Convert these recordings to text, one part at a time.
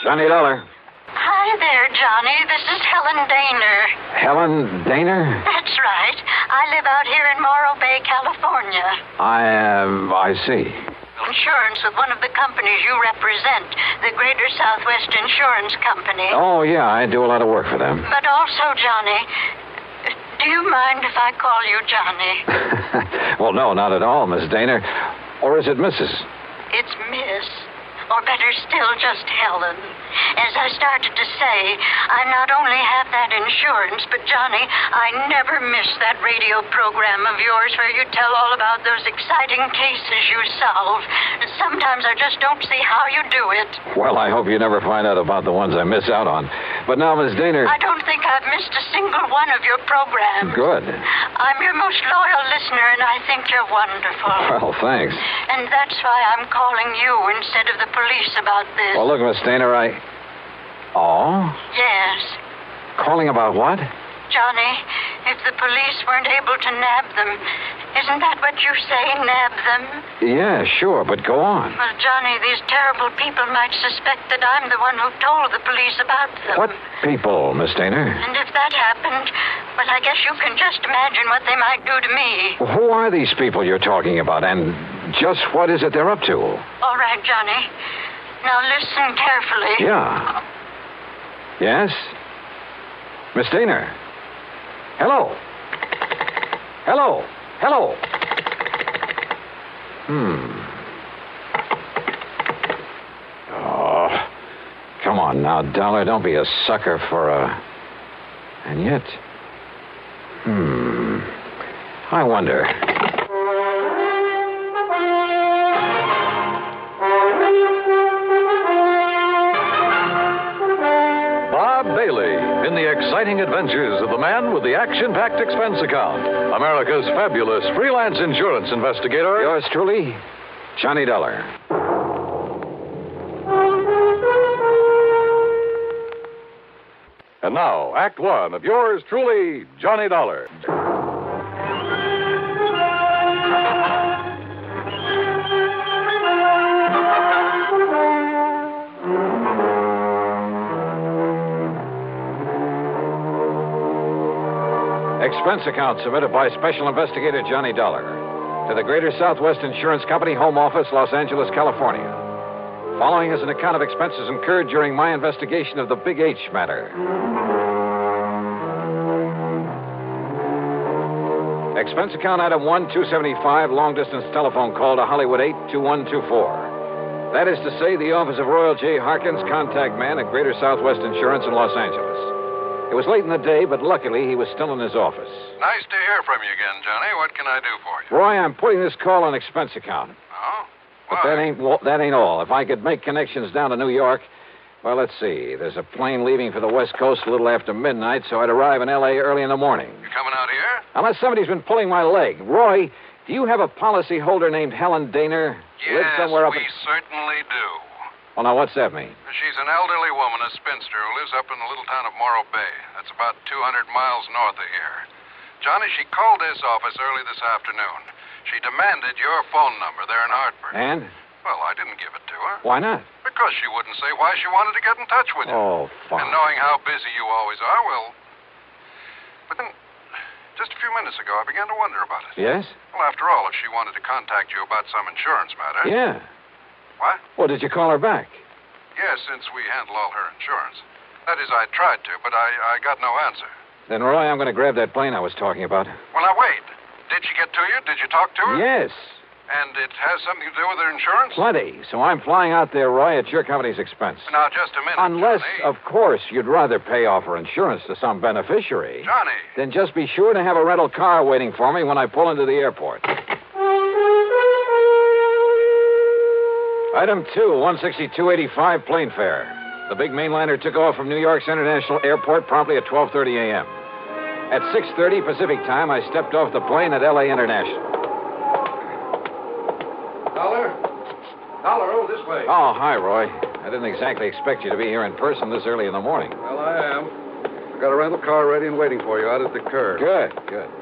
Johnny Dollar. Hi there, Johnny. This is Helen Derer. Helen Derer? That's right. I live out here in Morro Bay, California. I see. Insurance with one of the companies you represent, the Greater Southwest Insurance Company. Oh, yeah, I do a lot of work for them. But also, Johnny, do you mind if I call you Johnny? Well, no, not at all, Miss Derer. Or is it Mrs.? It's Miss. Or better still, just Helen. As I started to say, I not only have that insurance, but Johnny, I never miss that radio program of yours where you tell all about those exciting cases you solve. Sometimes I just don't see how you do it. Well, I hope you never find out about the ones I miss out on. But now, Miss Derer... I don't think I've missed a single one of your programs. Good. I'm your most loyal listener, and I think you're wonderful. Well, thanks. And that's why I'm calling you instead of the police about this. Well, look, Miss Derer, Oh? Yes. Calling about what? Johnny, if the police weren't able to nab them, isn't that what you say, nab them? Yeah, sure, but go on. Well, Johnny, these terrible people might suspect that I'm the one who told the police about them. What people, Miss Derer? And if that happened, well, I guess you can just imagine what they might do to me. Well, who are these people you're talking about, and just what is it they're up to? All right, Johnny. Now listen carefully. Yeah. Yes? Miss Derer? Hello? Hello? Hello? Oh, come on now, Dollar. Don't be a sucker for a... And yet... I wonder... In the exciting adventures of the man with the action-packed expense account, America's fabulous freelance insurance investigator. Yours truly, Johnny Dollar. And now, Act One of yours truly, Johnny Dollar. Expense account submitted by Special Investigator Johnny Dollar to the Greater Southwest Insurance Company, Home Office, Los Angeles, California. Following is an account of expenses incurred during my investigation of the Big H matter. Expense account item 1-275, long-distance telephone call to Hollywood 82124. That is to say, the office of Royal J. Harkins, contact man at Greater Southwest Insurance in Los Angeles. It was late in the day, but luckily he was still in his office. Nice to hear from you again, Johnny. What can I do for you? Roy, I'm putting this call on expense account. Oh? But that ain't all. If I could make connections down to New York, well, let's see. There's a plane leaving for the West Coast a little after midnight, so I'd arrive in L.A. early in the morning. You coming out here? Unless somebody's been pulling my leg. Roy, do you have a policy holder named Helen Derer? Yes, we certainly do. Well, now, what's that mean? She's an elderly woman, a spinster, who lives up in the little town of Morro Bay. That's about 200 miles north of here. Johnny, she called this office early this afternoon. She demanded your phone number there in Hartford. And? Well, I didn't give it to her. Why not? Because she wouldn't say why she wanted to get in touch with you. Oh, fine. And knowing how busy you always are, well... But then, just a few minutes ago, I began to wonder about it. Yes? Well, after all, if she wanted to contact you about some insurance matter... Yeah. What? Well, did you call her back? Yes, since we handle all her insurance. That is, I tried to, but I got no answer. Then, Roy, I'm going to grab that plane I was talking about. Well, now, wait. Did she get to you? Did you talk to her? Yes. And it has something to do with her insurance? Plenty. So I'm flying out there, Roy, at your company's expense. Now, just a minute, Unless, Johnny. of course, you'd rather pay off her insurance to some beneficiary. Johnny. Then just be sure to have a rental car waiting for me when I pull into the airport. Item 2, 162.85, plane fare. The big mainliner took off from New York's International Airport promptly at 12:30 a.m. At 6:30 Pacific time, I stepped off the plane at L.A. International. Dollar, this way. Oh, hi, Roy. I didn't exactly expect you to be here in person this early in the morning. Well, I am. I've got a rental car ready and waiting for you out at the curb. Good.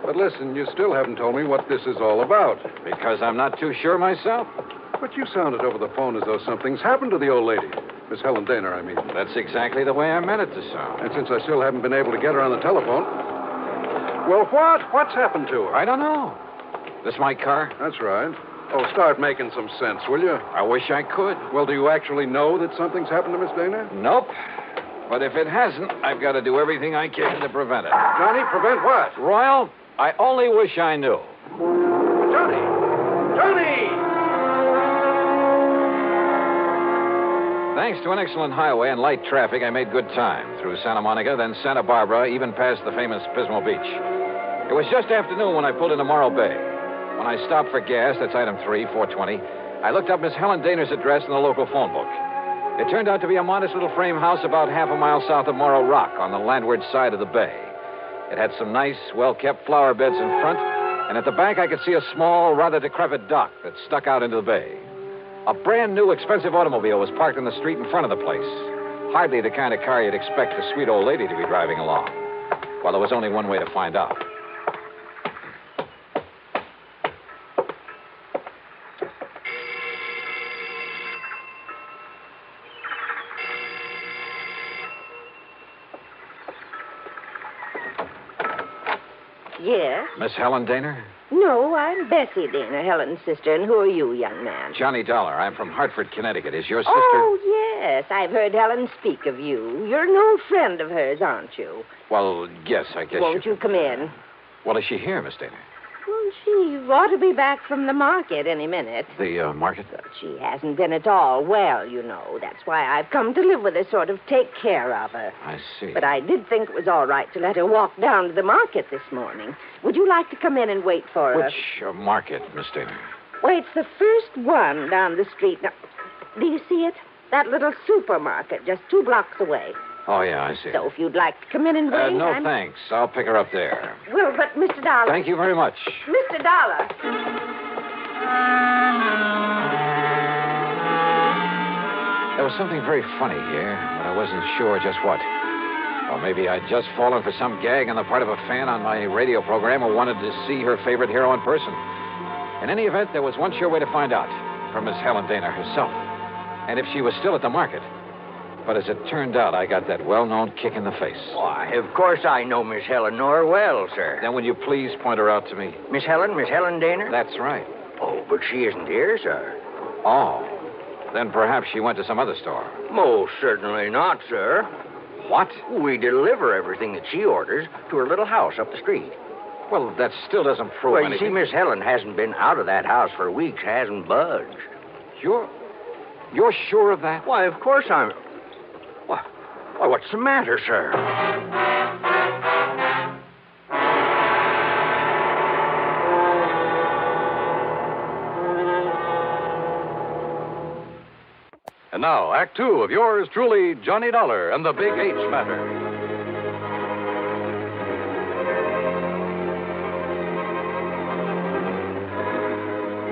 But listen, you still haven't told me what this is all about. Because I'm not too sure myself. But you sounded over the phone as though something's happened to the old lady. Miss Helen Derer, I mean. That's exactly the way I meant it to sound. And since I still haven't been able to get her on the telephone... Well, what? What's happened to her? I don't know. This my car? That's right. Oh, start making some sense, will you? I wish I could. Well, do you actually know that something's happened to Miss Derer? Nope. But if it hasn't, I've got to do everything I can to prevent it. Johnny, prevent what? Royal, I only wish I knew. Johnny! Johnny! Thanks to an excellent highway and light traffic, I made good time through Santa Monica, then Santa Barbara, even past the famous Pismo Beach. It was just afternoon when I pulled into Morro Bay. When I stopped for gas, that's item 3, 420, I looked up Miss Helen Dener's address in the local phone book. It turned out to be a modest little frame house about half a mile south of Morro Rock on the landward side of the bay. It had some nice, well-kept flower beds in front, and at the back I could see a small, rather decrepit dock that stuck out into the bay. A brand-new, expensive automobile was parked in the street in front of the place. Hardly the kind of car you'd expect a sweet old lady to be driving along. Well, there was only one way to find out. Yes? Miss Helen Derer? No, I'm Bessie Derer, Helen's sister. And who are you, young man? Johnny Dollar. I'm from Hartford, Connecticut. Is your sister... Oh, yes. I've heard Helen speak of you. You're an old friend of hers, aren't you? Well, yes, I guess Won't you come in? Well, is she here, Miss Derer? Well, she ought to be back from the market any minute. The market? But she hasn't been at all well, you know. That's why I've come to live with her, sort of take care of her. I see. But I did think it was all right to let her walk down to the market this morning. Would you like to come in and wait for her? Which market, Miss Derer? Well, it's the first one down the street. Now, do you see it? That little supermarket just 2 blocks away. Oh, yeah, I see. So if you'd like to come in and wait... No, thanks. I'll pick her up there. Well, but Mr. Dollar... Thank you very much. Mr. Dollar... There was something very funny here, but I wasn't sure just what. Or maybe I'd just fallen for some gag on the part of a fan on my radio program who wanted to see her favorite hero in person. In any event, there was one sure way to find out, from Miss Helen Derer herself. And if she was still at the market. But as it turned out, I got that well-known kick in the face. Why, of course I know Miss Helen Derer well, sir. Then will you please point her out to me? Miss Helen Derer? That's right. Oh, but she isn't here, sir. Oh. Then perhaps she went to some other store. Most certainly not, sir. What? We deliver everything that she orders to her little house up the street. Well, that still doesn't prove Well, you anything. see, Miss Helen hasn't been out of that house for weeks, hasn't budged. You're sure of that? Why, of course I'm... Why, what's the matter, sir? And now, Act 2 of yours truly, Johnny Dollar and the Big H Matter.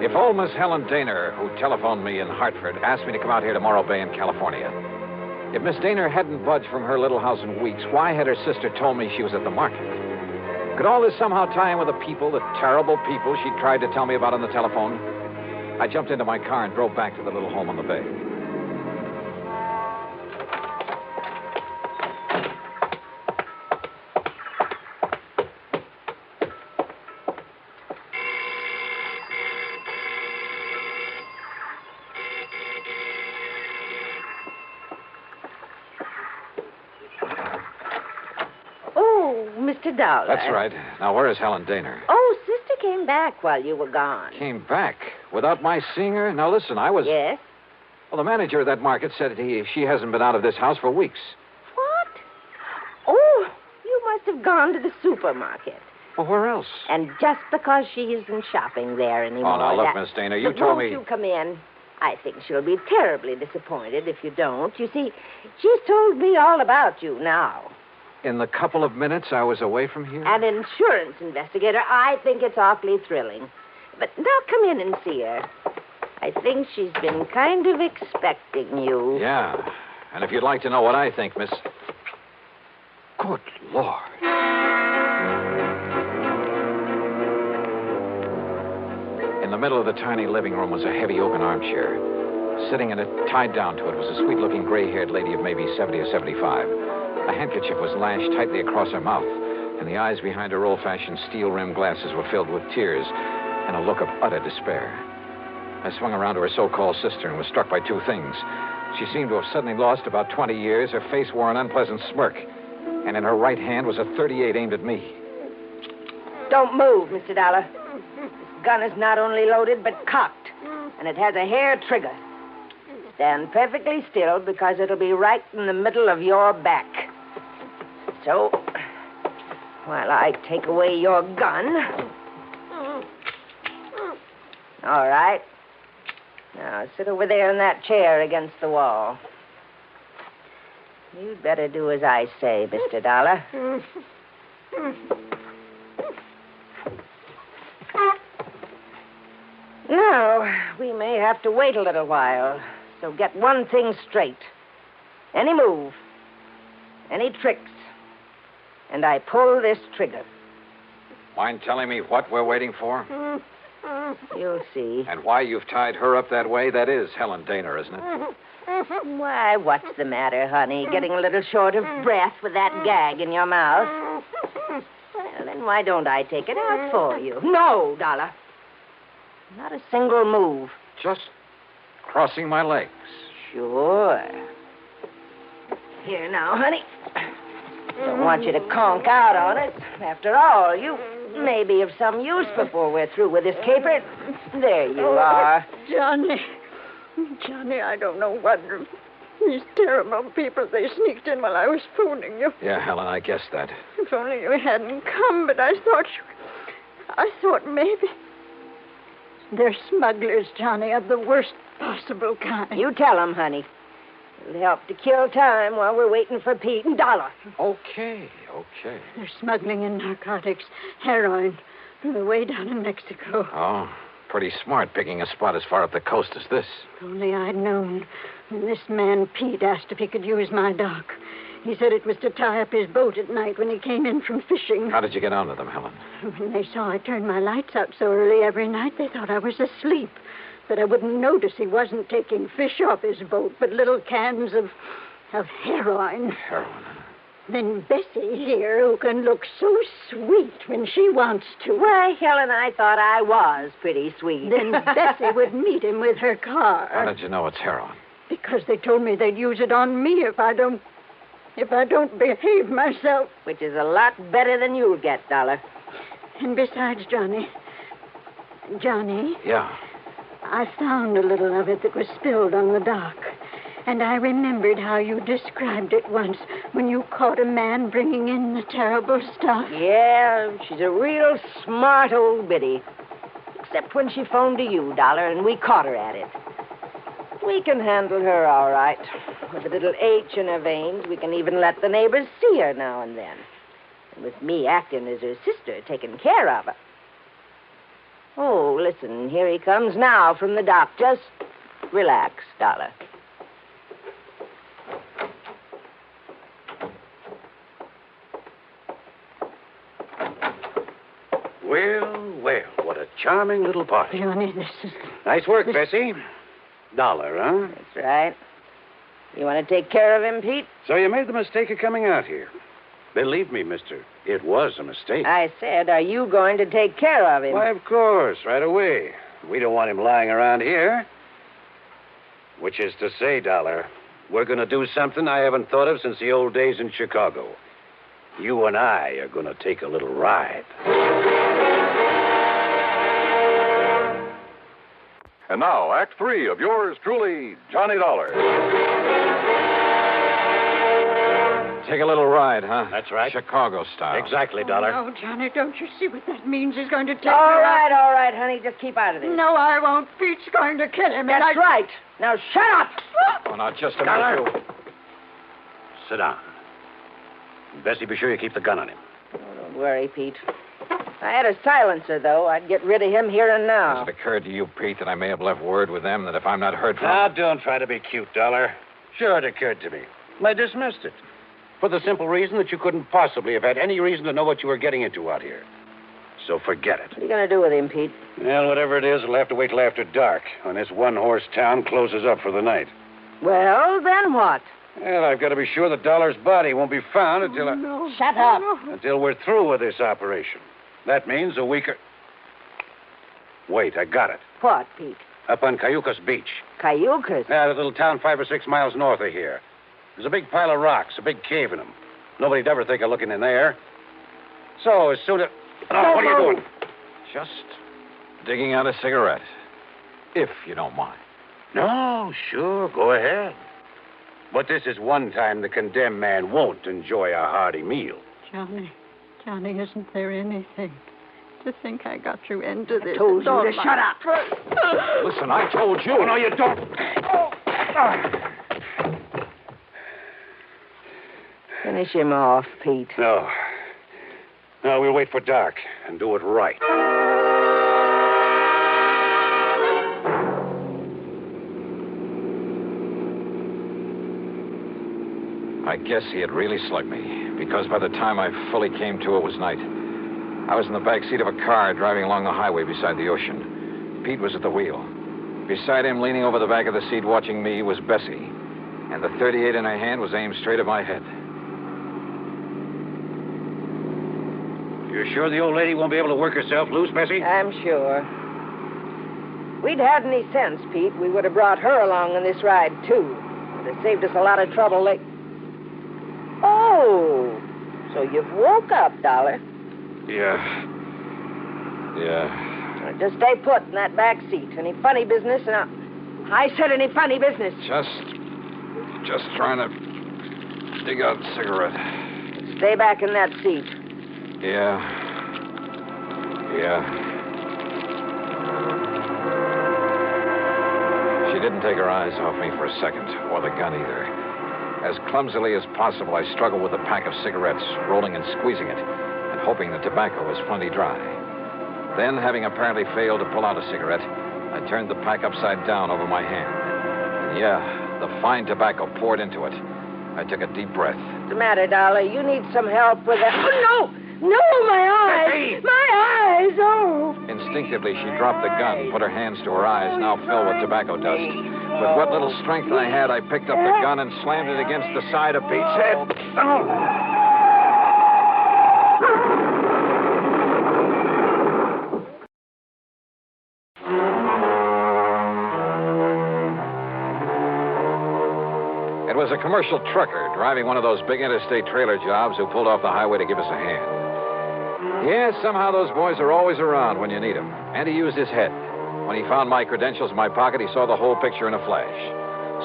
If old Miss Helen Derer, who telephoned me in Hartford, asked me to come out here to Morro Bay in California, if Miss Derer hadn't budged from her little house in weeks, why had her sister told me she was at the market? Could all this somehow tie in with the people, the terrible people she tried to tell me about on the telephone? I jumped into my car and drove back to the little home on the bay. Mr. Dollar. That's right. Now, where is Helen Derer? Oh, Sister came back while you were gone. Came back? Without my seeing her? Now, listen, I was... Yes? Well, the manager of that market said she hasn't been out of this house for weeks. What? Oh, you must have gone to the supermarket. Well, where else? And just because she isn't shopping there anymore... Oh, now, look, Miss Derer, you told me... Won't you come in? I think she'll be terribly disappointed if you don't. You see, she's told me all about you now. In the couple of minutes I was away from here? An insurance investigator. I think it's awfully thrilling. But now come in and see her. I think she's been kind of expecting you. Yeah. And if you'd like to know what I think, Miss... Good Lord. In the middle of the tiny living room was a heavy oaken armchair. Sitting in it, tied down to it, was a sweet-looking gray-haired lady of maybe 70 or 75. A handkerchief was lashed tightly across her mouth, and the eyes behind her old-fashioned steel-rimmed glasses were filled with tears and a look of utter despair. I swung around to her so-called sister and was struck by two things. She seemed to have suddenly lost about 20 years. Her face wore an unpleasant smirk, and in her right hand was a .38 aimed at me. Don't move, Mr. Dollar. This gun is not only loaded, but cocked, and it has a hair trigger. Stand perfectly still, because it'll be right in the middle of your back. So, while I take away your gun... All right. Now, sit over there in that chair against the wall. You'd better do as I say, Mr. Dollar. Now, we may have to wait a little while, so get one thing straight. Any move, any tricks, and I pull this trigger. Mind telling me what we're waiting for? You'll see. And why you've tied her up that way? That is Helen Derer, isn't it? Why, what's the matter, honey? Getting a little short of breath with that gag in your mouth? Well, then why don't I take it out for you? No, Dollar. Not a single move. Just crossing my legs. Sure. Here now, honey. Don't want you to conk out on it. After all, you may be of some use before we're through with this caper. There you are. Johnny, I don't know what. These terrible people, they sneaked in while I was phoning you. Yeah, Helen, I guessed that. If only you hadn't come, but I thought maybe. They're smugglers, Johnny, of the worst possible kind. You tell them, honey. It'll help to kill time while we're waiting for Pete and Dollar. Okay. They're smuggling in narcotics, heroin, from the way down in Mexico. Oh, pretty smart picking a spot as far up the coast as this. If only I'd known. When this man, Pete, asked if he could use my dock. He said it was to tie up his boat at night when he came in from fishing. How did you get onto them, Helen? When they saw I turned my lights out so early every night, they thought I was asleep. That I wouldn't notice he wasn't taking fish off his boat, but little cans of heroin. Heroin? Then Bessie here, who can look so sweet when she wants to. Why, Helen, I thought I was pretty sweet. Then Bessie would meet him with her car. How did you know it's heroin? Because they told me they'd use it on me if I don't behave myself. Which is a lot better than you'll get, Dollar. And besides, Johnny. Yeah? I found a little of it that was spilled on the dock. And I remembered how you described it once when you caught a man bringing in the terrible stuff. Yeah, she's a real smart old biddy. Except when she phoned to you, Dollar, and we caught her at it. We can handle her all right. With a little H in her veins, we can even let the neighbors see her now and then. And with me acting as her sister, taking care of her. Oh, listen, here he comes now from the dock. Just relax, Dollar. Well, what a charming little party. Johnny, this is... Nice work, Bessie. Dollar, huh? That's right. You want to take care of him, Pete? So you made the mistake of coming out here. Believe me, mister, it was a mistake. I said, are you going to take care of him? Why, of course, right away. We don't want him lying around here. Which is to say, Dollar, we're going to do something I haven't thought of since the old days in Chicago. You and I are going to take a little ride. And now, Act 3 of yours truly, Johnny Dollar. Take a little ride, huh? That's right. Chicago style. Exactly, Dollar. No, Johnny, don't you see what that means? He's going to take All her out. right, honey. Just keep out of this. No, I won't. Pete's going to kill him. That's right. Now, shut up. Oh, now, just a Dollar. minute. Sit down. Bessie, be sure you keep the gun on him. Oh, don't worry, Pete. If I had a silencer, though, I'd get rid of him here and now. Has it occurred to you, Pete, that I may have left word with them that if I'm not heard from... Now, don't try to be cute, Dollar. Sure, it occurred to me. I dismissed it. For the simple reason that you couldn't possibly have had any reason to know what you were getting into out here. So forget it. What are you going to do with him, Pete? Well, whatever it is, we'll have to wait till after dark when this one-horse town closes up for the night. Well, then what? Well, I've got to be sure that Dollar's body won't be found until No. Shut up. until we're through with this operation. That means a week or... Wait, I got it. What, Pete? Up on Cayucas Beach. Cayucas? Yeah, that little town 5 or 6 miles north of here. There's a big pile of rocks, a big cave in them. Nobody'd ever think of looking in there. So, as soon as... Oh, what are you doing? Just digging out a cigarette, if you don't mind. No, sure, go ahead. But this is one time the condemned man won't enjoy a hearty meal. Johnny, isn't there anything? To think I got you into this. I told you to Don't shut up. Listen, I told you. Oh, no, you don't. Finish him off, Pete. No. No, we'll wait for dark and do it right. I guess he had really slugged me, because by the time I fully came to, it was night. I was in the back seat of a car driving along the highway beside the ocean. Pete was at the wheel. Beside him, leaning over the back of the seat watching me, was Bessie. And the .38 in her hand was aimed straight at my head. You're sure the old lady won't be able to work herself loose, Bessie? I'm sure. If we'd had any sense, Pete, we would have brought her along on this ride, too. It would have saved us a lot of trouble. Oh, so you've woke up, Dollar. Yeah. Well, just stay put in that back seat. Any funny business? I said any funny business. Just trying to dig out a cigarette. Stay back in that seat. Yeah. She didn't take her eyes off me for a second, or the gun either. As clumsily as possible, I struggled with a pack of cigarettes, rolling and squeezing it, and hoping the tobacco was plenty dry. Then, having apparently failed to pull out a cigarette, I turned the pack upside down over my hand. And the fine tobacco poured into it. I took a deep breath. What's the matter, Dollar? You need some help with that. Oh, no! No, my eyes! My eyes! Oh! Instinctively, she dropped the gun, put her hands to her eyes, now filled with tobacco dust. With what little strength I had, I picked up the gun and slammed it against the side of Pete's head. It was a commercial trucker driving one of those big interstate trailer jobs who pulled off the highway to give us a hand. Yes, somehow those boys are always around when you need them. And he used his head. When he found my credentials in my pocket, he saw the whole picture in a flash.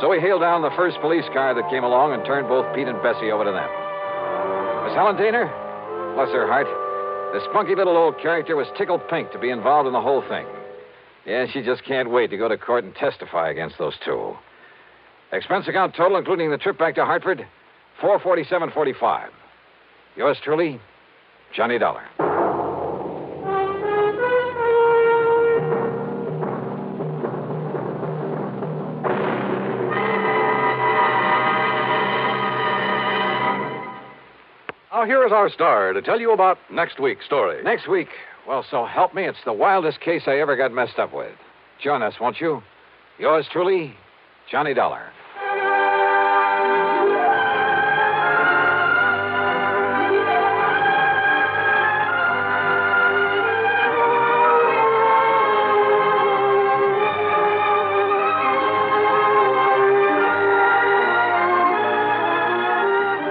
So he hailed down the first police car that came along and turned both Pete and Bessie over to them. Miss Helen Derer, bless her heart, the spunky little old character was tickled pink to be involved in the whole thing. Yeah, she just can't wait to go to court and testify against those two. Expense account total, including the trip back to Hartford, $447.45. Yours truly, Johnny Dollar. Now, here is our star to tell you about next week's story. Next week, well, so help me, it's the wildest case I ever got messed up with. Join us, won't you? Yours truly, Johnny Dollar.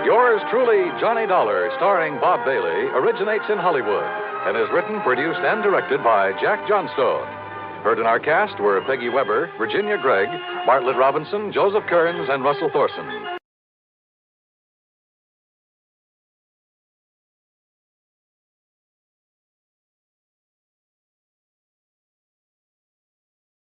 Yours truly, Johnny Dollar, starring Bob Bailey, originates in Hollywood and is written, produced, and directed by Jack Johnstone. Heard in our cast were Peggy Weber, Virginia Gregg, Bartlett Robinson, Joseph Kearns, and Russell Thorson.